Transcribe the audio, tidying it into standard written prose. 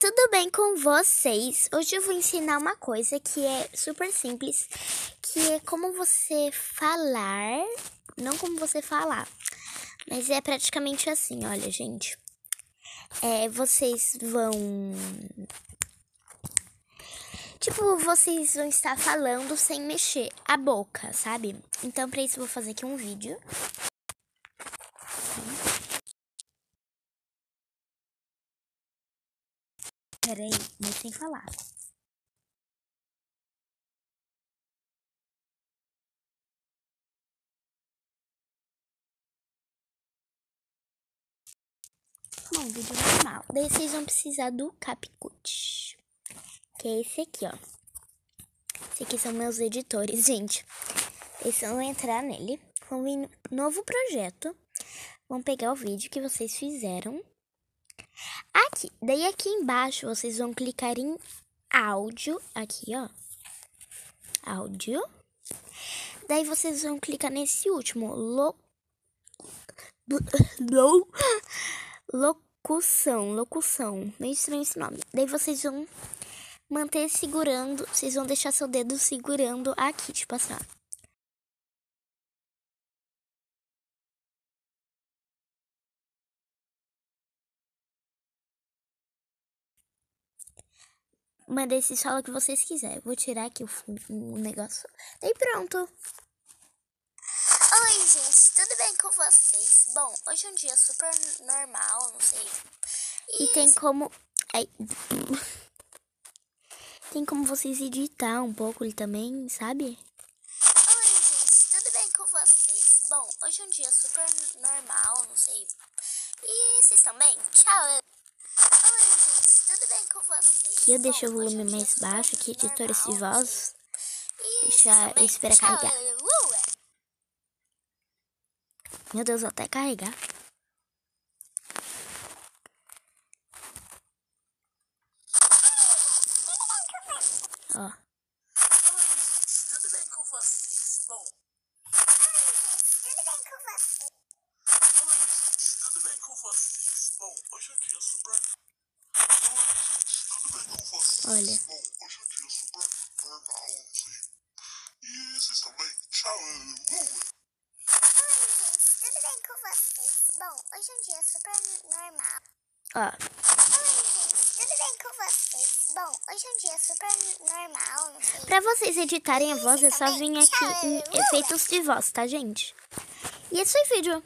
Tudo bem com vocês? Hoje eu vou ensinar uma coisa que é super simples, que é como você falar, não como você falar, mas é praticamente assim, olha, gente. Vocês vão estar falando sem mexer a boca, sabe? Então, pra isso eu vou fazer aqui um vídeo. Peraí, mas sem falar. Bom, vídeo normal. Daí vocês vão precisar do CapCut, que é esse aqui, ó. Esse aqui são meus editores, gente. Eles vão entrar nele, vão vir novo projeto, vão pegar o vídeo que vocês fizeram aqui. Daí aqui embaixo vocês vão clicar em áudio, aqui ó, áudio. Daí vocês vão clicar nesse último, locução, meio estranho esse nome. Daí vocês vão manter segurando, vocês vão deixar seu dedo segurando aqui, tipo assim, ó. Mandei esse solo que vocês quiserem. Vou tirar aqui o negócio. E pronto. Oi, gente. Tudo bem com vocês? Bom, hoje é um dia super normal, não sei. E tem como... Tem como vocês editar um pouco ele também, sabe? Oi, gente. Tudo bem com vocês? Bom, hoje é um dia super normal, não sei. E vocês estão bem? Tchau. Oi, gente, tudo bem com vocês? Aqui eu deixo o volume mais baixo, aqui editores de voz. Deixa eu esperar carregar. Meu Deus, vou até carregar. Ó. Oi, gente, tudo bem com vocês? Bom. Oi, gente, tudo bem com vocês? Oi, gente, tudo bem com vocês? Bom, hoje é um dia super... Olha. Bom, hoje é um dia super normal, não sei. E vocês estão bem? Tchau. Oi, gente, tudo bem com vocês? Bom, hoje é um dia super normal. Ó. Oi, gente, tudo bem com vocês? Bom, hoje é um dia super normal, não sei. Pra vocês editarem a voz, é só vir aqui em efeitos de voz, tá, gente? E esse foi o vídeo.